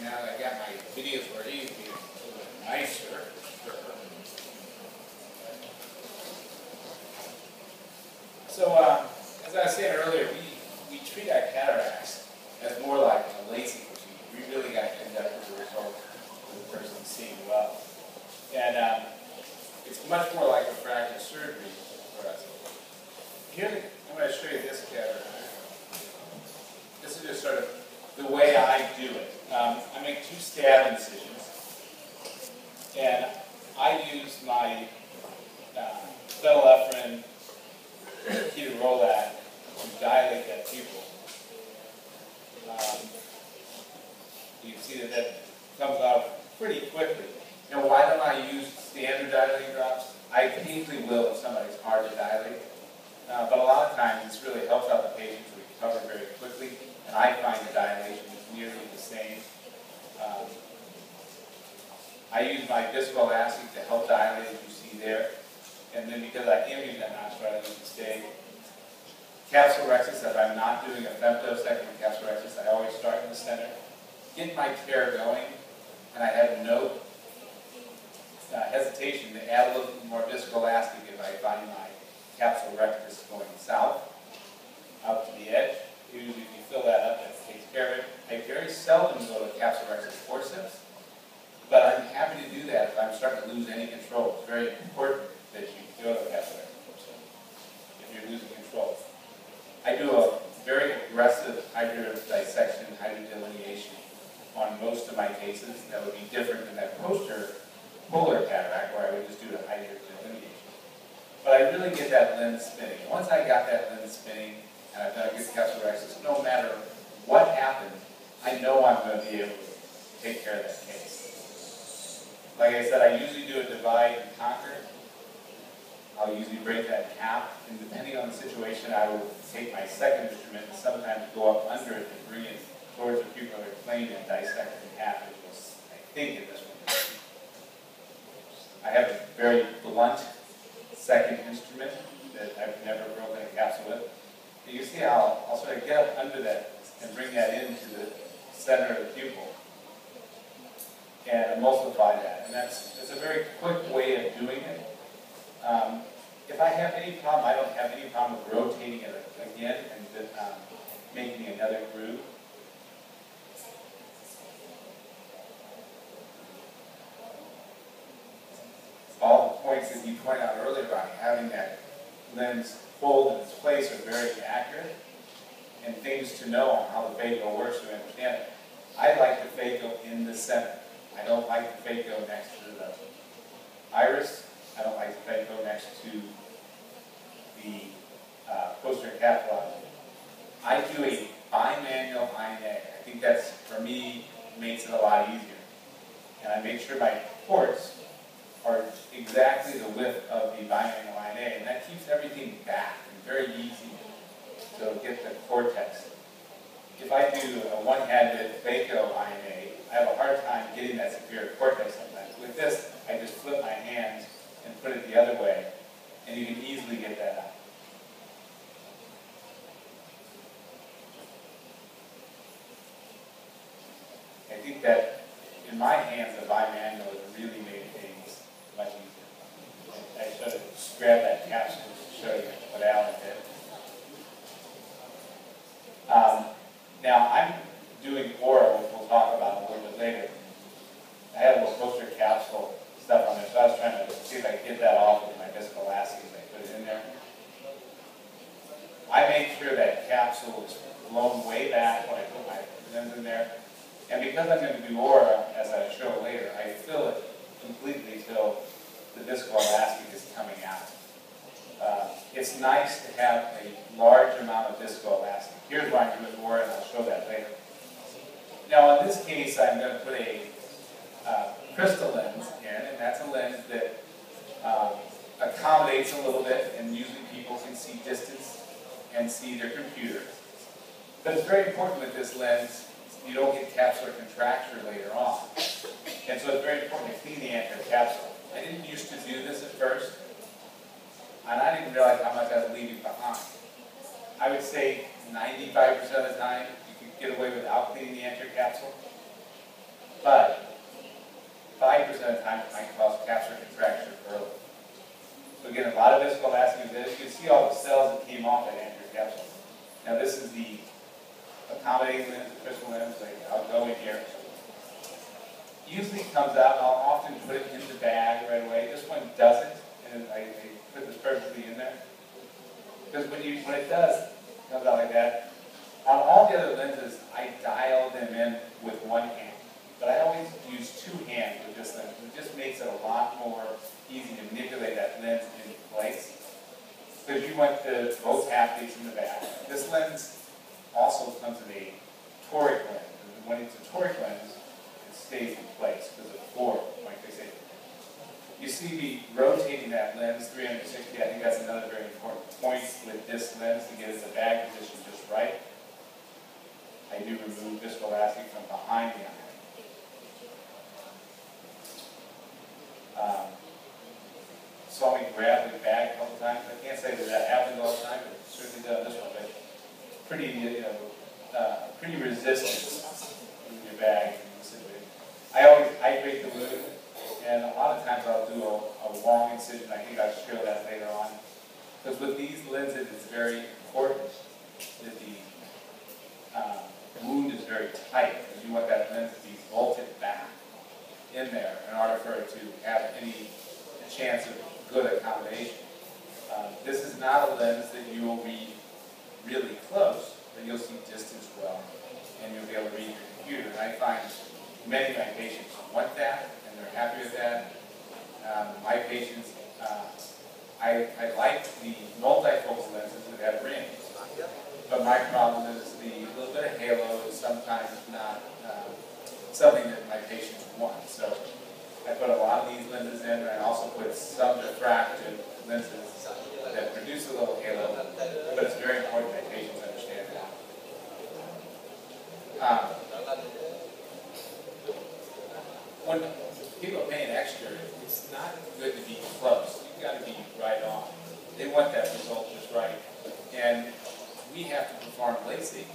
now that I got my videos ready to be a little bit nicer. So, as I was saying earlier, we treat our cataracts as more like a LASIK procedure. We really got to end up with the result of the person seeing well. And it's much more like refractive surgery for us. Here, I'm going to show you this cataract. This is just sort of the way I do it. I make 2 stab incisions, and I use my phenylephrine ketorolac to dilate that pupil. You can see that comes out pretty quickly. Now, why don't I use standard dilating drops? I occasionally will if somebody's hard to dilate, but a lot of times this really helps out the patient to recover very quickly, and I find the dilation is nearly the same. I use my viscoelastic to help dilate, as you see there, and then because I am using that non-steroidal, I use stay. Capsulorhexis, if I'm not doing a femtosecond capsulorhexis, I always start in the center, get my tear going, and I have no hesitation to add a little more viscoelastic if I find my capsulorhexis going south, out to the edge. Usually if you fill that up, that takes care of it. I very seldom go to capsulorhexis forceps, but I'm happy to do that if I'm starting to lose any control. It's very important that you go to capsulorhexis forceps if you're losing control. I do a very aggressive hydrodissection, hydrodelineation on most of my cases. That would be different than that polar cataract where I would just do the hydrodelineation. But I really get that lens spinning. Once I got that lens spinning and I've done a good capsulorhexis, no matter what happens, I know I'm going to be able to take care of that case. Like I said, I usually do a divide and conquer. I'll usually break that in half, and depending on the situation, I will take my second instrument and sometimes go up under it and bring it towards the pupillary plane and dissect it in half, which was, I think, in this one. I have a very blunt second instrument that I've never broken a capsule with. And you see how I'll sort of get up under that and bring that into the center of the pupil and emulsify that. And it's a very quick way of doing it. If I have any problem, I don't have any problem with rotating it again and making another groove. All the points that you pointed out earlier about having that lens fold in its place are very accurate, and things to know on how the phaco works to understand it. I like the phaco in the center. I don't like the phaco next to the iris. I don't like the phaco next to the posterior capsular. I do a bimanual INA. I think that's, for me, makes it a lot easier. And I make sure my ports are exactly the width of the bimanual INA, and that keeps everything back and very easy to get the cortex. If I do a one-handed phaco INA, I have a hard time getting that superior cortex sometimes. With this, I just flip my hands and put it the other way, and you can easily get that out. I think that in my hands, the bimanual has really made things much easier. I should have just grabbed that capsule to show you what Alan did. Now, I'm doing aura, which we'll talk about a little bit later. I had a little posterior capsule stuff on there, so I was trying to see if I could get that off with my viscoelastic as I put it in there. I make sure that capsule is blown way back when I put my lens in there. And because I'm going to do aura, as I show later, I fill it completely till the viscoelastic is coming out. It's nice to have a large amount of viscoelastic. Here's why I'm doing aura, and I'll show that later. Now, in this case, I'm going to put a crystal lens in, and that's a lens that accommodates a little bit, and usually people can see distance and see their computer. But it's very important with this lens, you don't get capsular contracture later on. And so it's very important to clean the anterior capsule. I didn't used to do this at first, and I didn't realize how much I was leaving behind. I would say 95% of the time, you could get away without cleaning the anterior capsule. but 5% of the time it might cause capsular contracture early. So again, a lot of viscoelastic is this. You can see all the cells that came off that anterior capsule. Now this is the accommodating lens, the crystal lens. I'll go in here. Usually comes out, and I'll often put it in the bag right away. This one doesn't, and I put this perfectly in there. Because when it does, it comes out like that. On all the other lenses, I dial them in with one hand. But I always use two hands with this lens. It just makes it a lot more easy to manipulate that lens into place. Because you want the both half face in the back. This lens also comes in a toric lens. And when it's a toric lens, it stays in place because of forward, like they say. You see me rotating that lens 360. I think that's another very important point with this lens to get the bag position just right. I do remove viscoelastic from behind the eye. Saw me grab the bag a couple times. I can't say that happens all the time, but it certainly does this one. But pretty, pretty resistant in your bag. I always hydrate the wound, and a lot of times I'll do a long incision. I think I'll show that later on. Because with these lenses, it's very important that the wound is very tight, because you want that lens to be bolted back in there in order for it to have any chance of good accommodation. This is not a lens that you will read really close, but you'll see distance well, and you'll be able to read your computer. And I find many of my patients want that, and they're happy with that. My patients, I like the multifocal lenses that have rings, but my problem is the little bit of halo is sometimes not something that my patients want. So I put a lot of these lenses in, and I also put some diffractive lenses that produce a little halo, but it's very important that patients understand that. When people are paying extra, it's not good to be close. You've got to be right on. They want that result just right. And we have to perform LASIK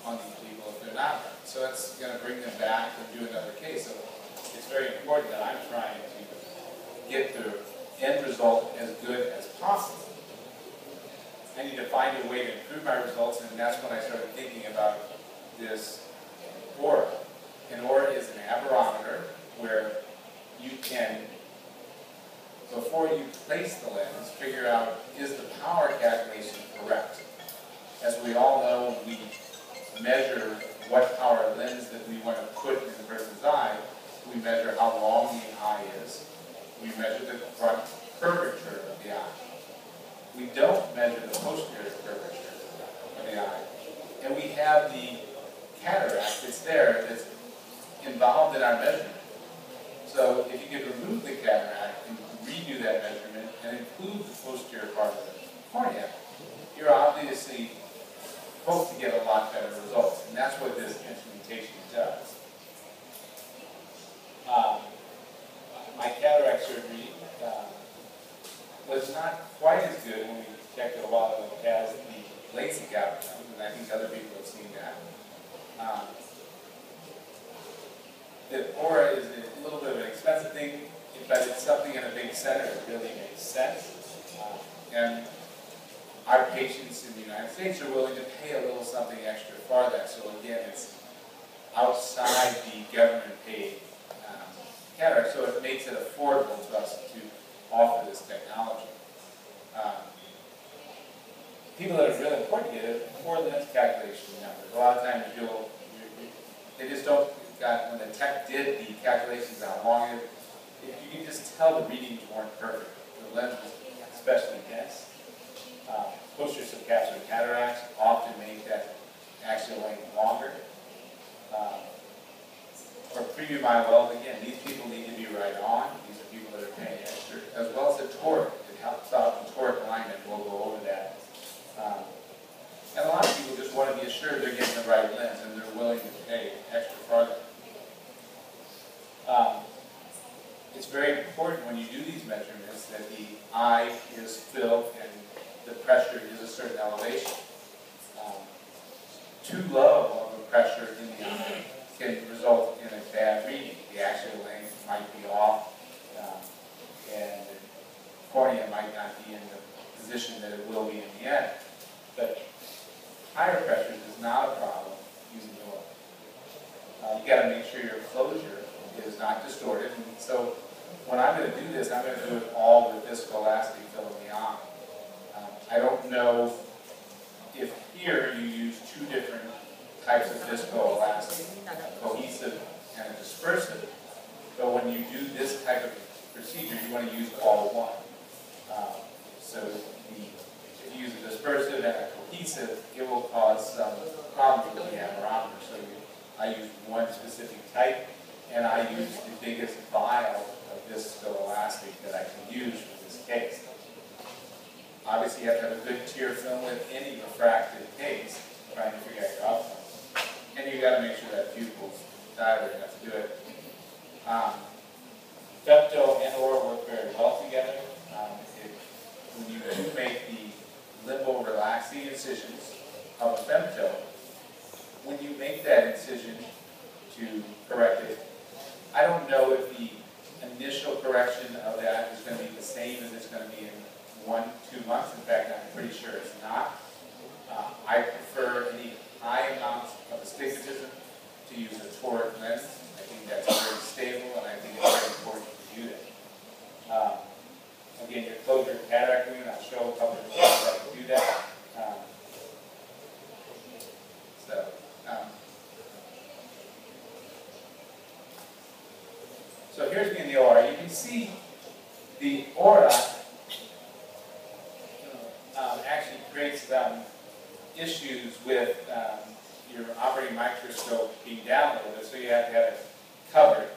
on these people if they're not right. So that's going to bring them back and do another case. So it's very important that I'm trying to get the end result as good as possible. I need to find a way to improve my results, and that's when I started thinking about this aura. An aura is an aberrometer where you can, before you place the lens, figure out, is the power calculation correct? As we all know, we measure what power lens that we want to put in the person's eye. We measure how long the eye is. We measure the front curvature of the eye. We don't measure the posterior curvature of the eye. And we have the cataract that's there that's involved in our measurement. So if you could remove the cataract and redo that measurement and include the posterior part of the cornea, you're obviously hope to get a lot better results. And that's what this instrumentation does. My cataract surgery was not quite as good when we checked it a while ago as the LASIK outcomes, and I think other people have seen that. The aura is a little bit of an expensive thing, but it's something in a big center that really makes sense. And our patients in the United States are willing to pay a little something extra for that. So again, it's outside the government-paid cataract, so it makes it affordable to us to offer this technology. People that are really important to get poor lens calculation numbers. A lot of times they just don't. When the tech did the calculations how long you can just tell the readings weren't perfect. The lens was especially dense. Posterior subcapsular cataracts often make that axial length longer. For premium IOLs, again, these people need to be right on. These are people that are paying extra, as well as the toric. It helps out the toric alignment. We'll go over that. And a lot of people just want to be assured they're getting the right lens, and they're willing to pay extra for it. It's very important when you do these measurements that the eye is filled and the pressure is a certain elevation. Too low of a pressure in the eye can result in a bad reading. make sure your closure is not distorted. And so when I'm going to do this, I'm going to do it all with viscoelastic filling on. I don't know if here you use two different types of viscoelastic, a cohesive and a dispersive. But when you do this type of procedure, you want to use all one. So if you use a dispersive and a cohesive, it will cause some problems with the amperometer. So I use one specific type, and I use the biggest vial of viscoelastic that I can use for this case. Obviously, you have to have a good tear film with any refractive case, trying to figure out your outcome. And you got to make sure that pupil's dilated enough to do it. Femto and or work very well together. When you do make the limbo relaxing incisions of a femto, when you make that incision to correct it, I don't know if the initial correction of that is going to be the same as it's going to be in 1-2 months. In fact, I'm pretty sure it's not. I prefer any high amounts of astigmatism to use a toric lens. I think that's very stable, and I think it's very important to do that. Again, your closure cataract wound, I'll show a couple of ways how to do that. So here's me in the aura. You can see the aura actually creates issues with your operating microscope being down a little bit, so you have to have it covered.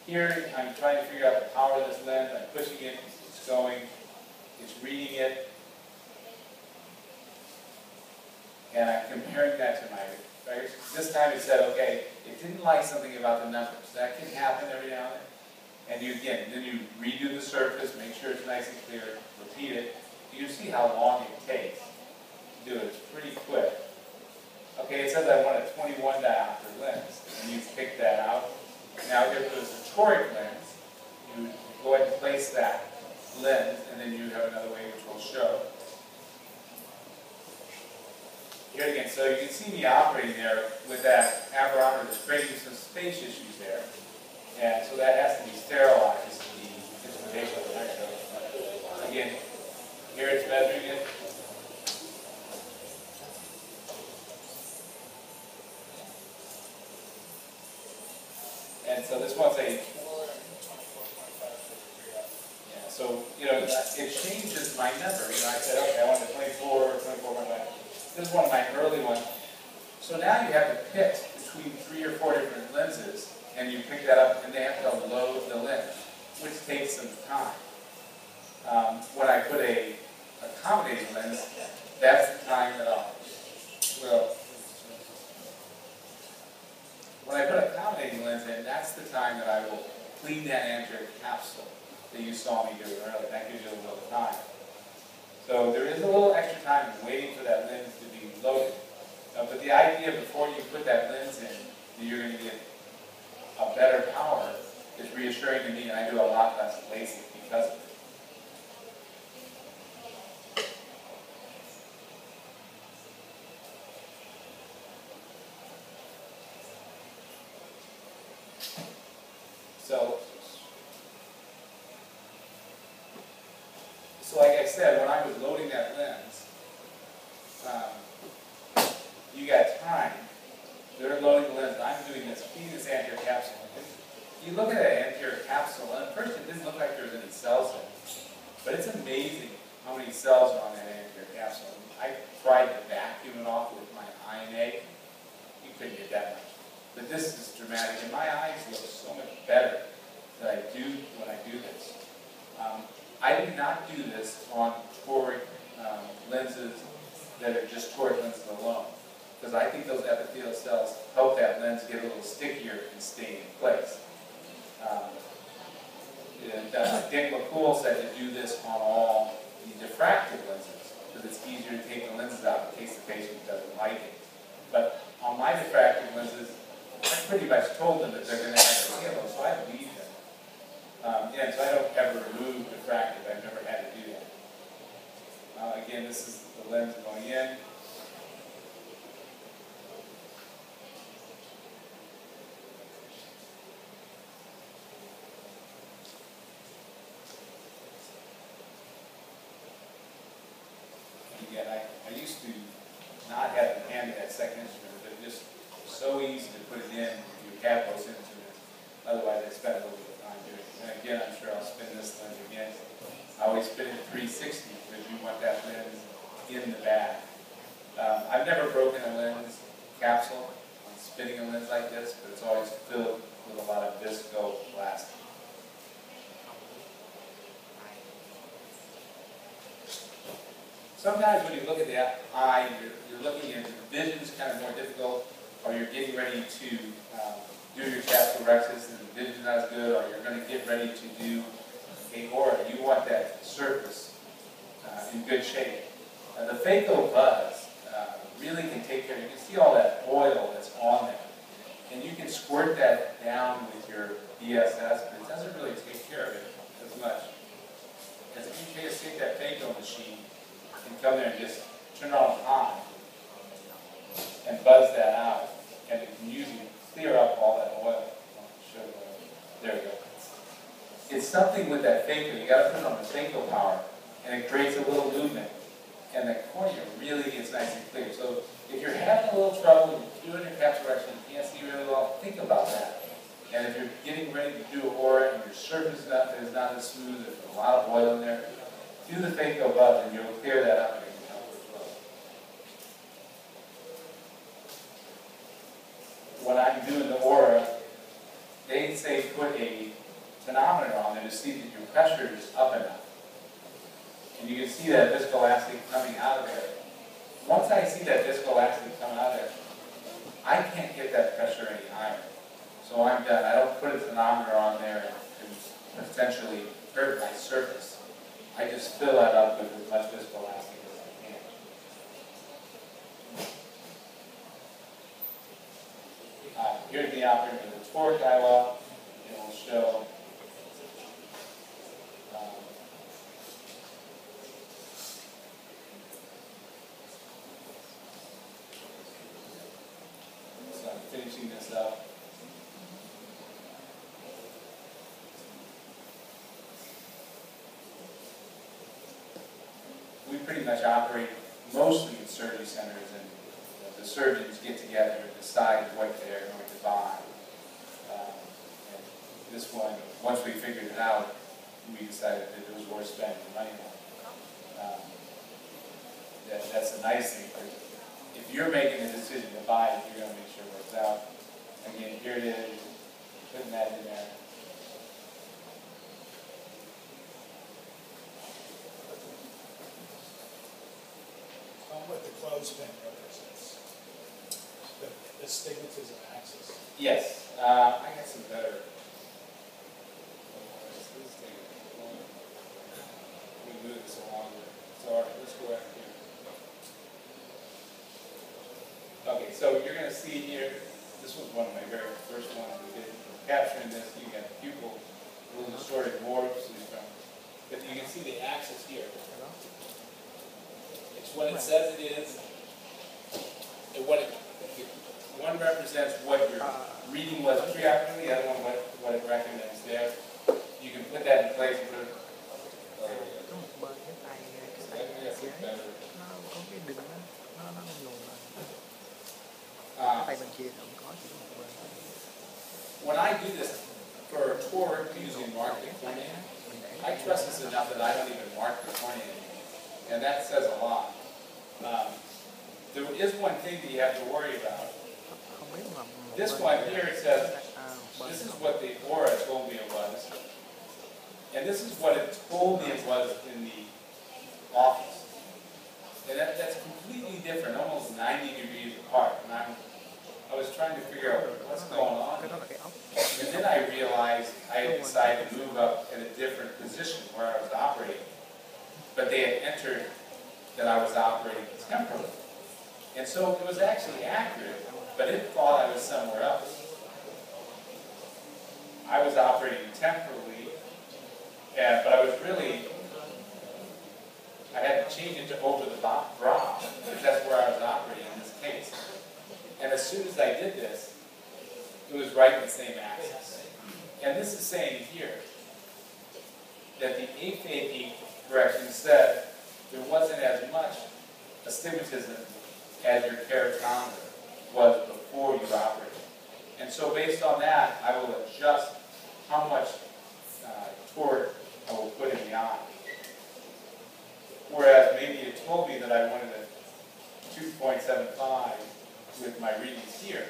Here, I'm trying to figure out the power of this lens. I'm pushing it, it's going, it's reading it, and I'm comparing that to my, right? This time it said, okay, it didn't like something about the numbers. That can happen every now and then. And you, again, then you redo the surface, make sure it's nice and clear, repeat it. You see how long it takes to do it. It's pretty quick. Okay, it says I want a 21 diopter lens, and you pick that out. Now, if it was a toric lens, you go ahead and place that lens, and then you have another way which will show. Here again, so you can see me operating there with that amperometer that's creating some space issues there. And so that has to be sterilized, the instrumentation of the microscope. Again, here it's measuring it. And so this one's a, yeah, so, you know, it changes my number. You know, I said, okay, I want a 24 or 24.5. This is one of my early ones. So now you have to pick between 3 or 4 different lenses, and you pick that up, and they have to load the lens, which takes some time. When I put a accommodating lens, that's the time that when I put an accommodating lens in, that's the time that I will clean that anterior capsule that you saw me do earlier. That gives you a little time. So there is a little extra time waiting for that lens to be loaded. But the idea before you put that lens in, that you're going to get a better power, is reassuring to me, and I do a lot less LASIK because of it. So like I said, when I was loading that lens, you got time. They're loading the lens. I'm doing this, feeding this anterior capsule. You look at that anterior capsule, and at first it didn't look like there was any cells in it. But it's amazing how many cells are on that anterior capsule. I tried to vacuum it off with my INA. You couldn't get that much. But this is dramatic, and my eyes look so much better than I do when I do this. I do not do this on toric lenses that are just toric lenses alone, because I think those epithelial cells help that lens get a little stickier and stay in place. Dick McCool said to do this on all the diffractive lenses, because it's easier to take the lenses out in case the patient doesn't like it. But on my diffractive lenses, I pretty much told them that they're going to have a halo, so I leave them. And so I don't ever remove diffractive. I've never had to do that. Again, this is the lens going in. handy, that second instrument, but it just was so easy to put it in if you had those instruments. Otherwise, I spent a little bit of time doing it. And again, I'm sure I'll spin this lens again. I always spin it 360 because you want that lens in the bag. I've never broken a lens capsule on spinning a lens like this, but it's always filled with a lot of visco plastic. Sometimes when you look at the eye, you're looking at the vision's kind of more difficult, or you're getting ready to do your capsulorhexis and the vision's not as good, or you're going to get ready to do a aura. You want that surface in good shape. The phaco buzz really can take care of it. You can see all that oil that's on there. And you can squirt that down with your DSS, but it doesn't really take care of it as much. As if you just take that phaco machine and come there and just turn it on high and buzz that out, and it can usually clear up all that oil. There we go. It's something with that phaco. You got to put it on the phaco power, and it creates a little movement, and the cornea really gets nice and clear. So if you're having a little trouble doing your capsulorhexis, you can't see really well, think about that. And if you're getting ready to do an aura and your surface is not as smooth, there's a lot of oil in there, do the phaco buzz and you'll clear that up and it can help as well. When I'm doing the aura, they say put a tonometer on there to see that your pressure is up enough. And you can see that viscoelastic coming out of there. Once I see that viscoelastic coming out of there, I can't get that pressure any higher. So I'm done. I don't put a tonometer on there and potentially hurt my surface. I just fill that up with as much viscoelastic as I can. Here's the operator with the toric IOL. It will show so I'm finishing this up. We pretty much operate mostly in surgery centers, and the surgeons get together and decide what they're going to buy. And this one, once we figured it out, we decided that it was worth spending the money on. That's the nice thing. If you're making the decision to buy it, you're going to make sure it works out. Again, here it is, putting that in there. What the clothespin represents, the stigmatism axis. Yes, I got some better. Let me move this along. So let's go back here. Okay, so you're going to see here, this was one of my very first ones we did. Capturing this, you got pupil, a little distorted warps, but you can see the axis here. It's what it says it is, and one represents what your reading was preoperatively, the other one what it recommends there. You can put that in place and put it. When I do this for a tour using mark the cornea, I trust this enough that I don't even mark the cornea anymore. And that says a lot. There is one thing that you have to worry about. This one here, it says, this is what the aura told me it was. And this is what it told me it was in the office. And that's completely different, almost 90 degrees apart. And I was trying to figure out what's going on. And then I realized I had decided to move up in a different position where I was operating. But they had entered that I was operating temporally. And so it was actually accurate, but it thought I was somewhere else. I was operating temporally, but I was really, I had to change it to over the brow, because that's where I was operating in this case. And as soon as I did this, it was right in the same axis. And this is saying here that the aphakic correction said there wasn't as much astigmatism as your keratometer was before you operated. And so based on that, I will adjust how much torque I will put in the eye. Whereas maybe it told me that I wanted a 2.75 with my readings here.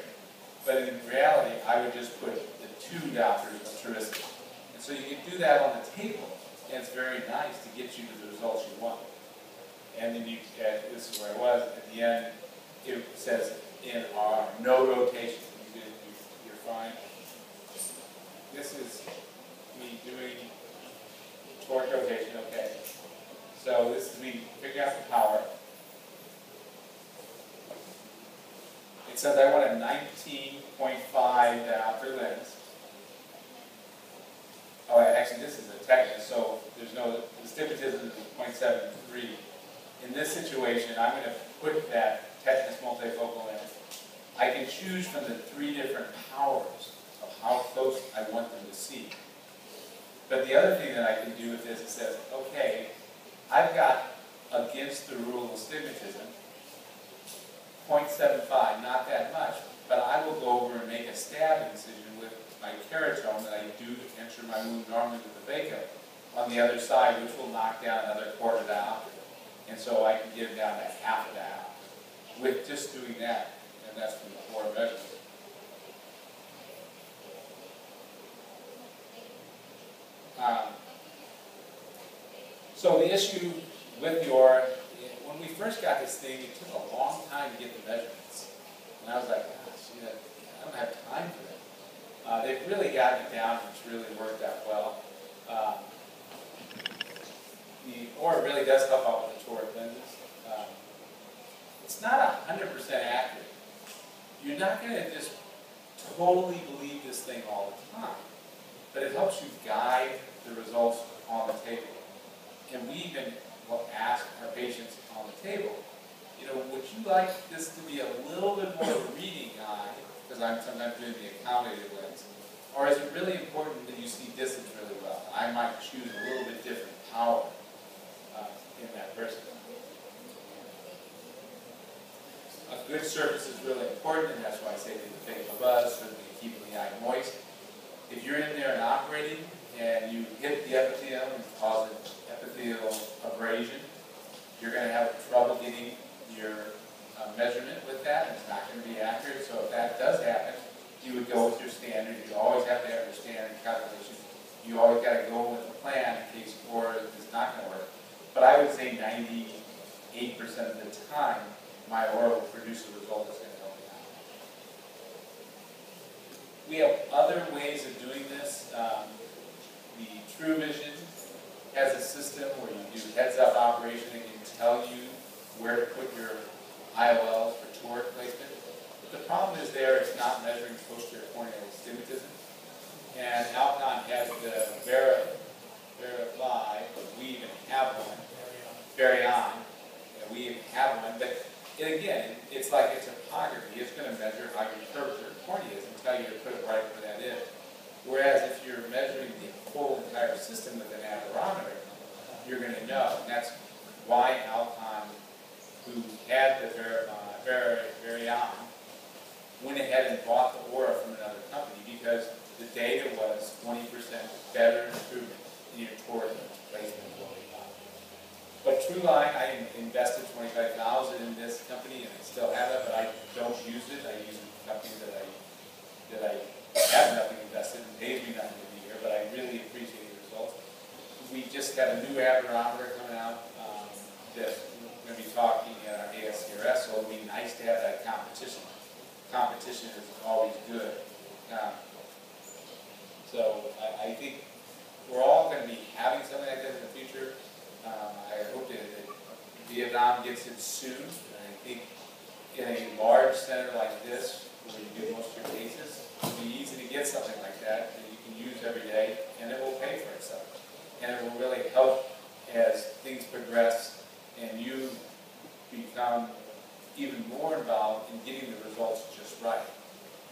But in reality, I would just put the 2 diopters of touristic. And so you can do that on the table, and it's very nice to get you to the results you want. And then this is where I was, at the end, it says in our no rotation. You're fine. This is me doing torque rotation, okay. So this is me figuring out the power. It says I want a 19.5 diopter lens. Oh, actually this is a technical, so there's no, the astigmatism is 0.73. In this situation, I'm going to put that tetanus multifocal lens. I can choose from the 3 different powers of how close I want them to see. But the other thing that I can do with this, it says, okay, I've got against the rule of astigmatism, 0.75, not that much, but I will go over and make a stab incision with my keratome that I do to enter my wound normally with the phaco on the other side, which will knock down another quarter diopter. And so I can get it down to half a diopter with just doing that, and that's from the 4 measurements. So the issue with your, when we first got this thing, it took a long time to get the measurements. And I was like, gosh, I don't have time for that. They've really gotten it down, and it's really worked out well. The Aura really does help out with the toric lenses. It's not 100% accurate. You're not going to just totally believe this thing all the time, but it helps you guide the results on the table. And we even will ask our patients on the table, would you like this to be a little bit more of a reading eye, because I'm sometimes doing the accommodated lens, or is it really important that you see distance really well? I might choose a little bit different power in that person. A good surface is really important, and that's why I say that the phaco buzz, certainly keeping the eye moist. If you're in there and operating, and you hit the epithelium and cause an epithelial abrasion, you're going to have trouble getting your measurement with that. It's not going to be accurate. So if that does happen, you would go with your standard. You always have to have your standard calculation. You always got to go with a plan in case Aura is not going to work. But I would say 98% of the time, my Aura will produce a result that's going to help you out. We have other ways of doing this. The True Vision has a system where you do heads-up operation and can tell you where to put your IOLs for toric placement. But the problem is it's not measuring posterior corneal astigmatism. And Alcon has the Verify, we even have one. Varion, we even have one. But again, it's like a topography. It's going to measure how your curvature of the cornea is and tell you to put it right where that is. Whereas if you're measuring the whole entire system with an aberrometer, you're going to know. And that's why Alcon, who had the Varion, went ahead and bought the Aura from another company because the data was 20% better improvement in your toric placement. But TrueLine, I invested $25,000 in this company, and I still have it, but I don't use it. I use a company that I have nothing invested and pays me nothing to be here, but I really appreciate the results. We just got a new aberrometer coming out that we're going to be talking at our ASCRS, so it would be nice to have that competition. Competition is always good. So I think we're all going to be having something like that in the future. I hope that Vietnam gets it soon. And I think in a large center like this, where you do most of your cases, it'll be easy to get something like that you can use every day, and it will pay for itself. And it will really help as things progress and you become even more involved in getting the results just right.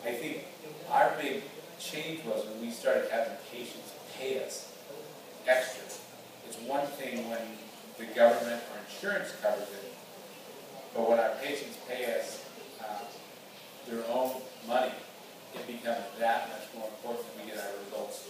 I think our big change was when we started having patients pay us extra. It's one thing when the government or insurance covers it, But when our patients pay us their own money, it becomes that much more important that we get our results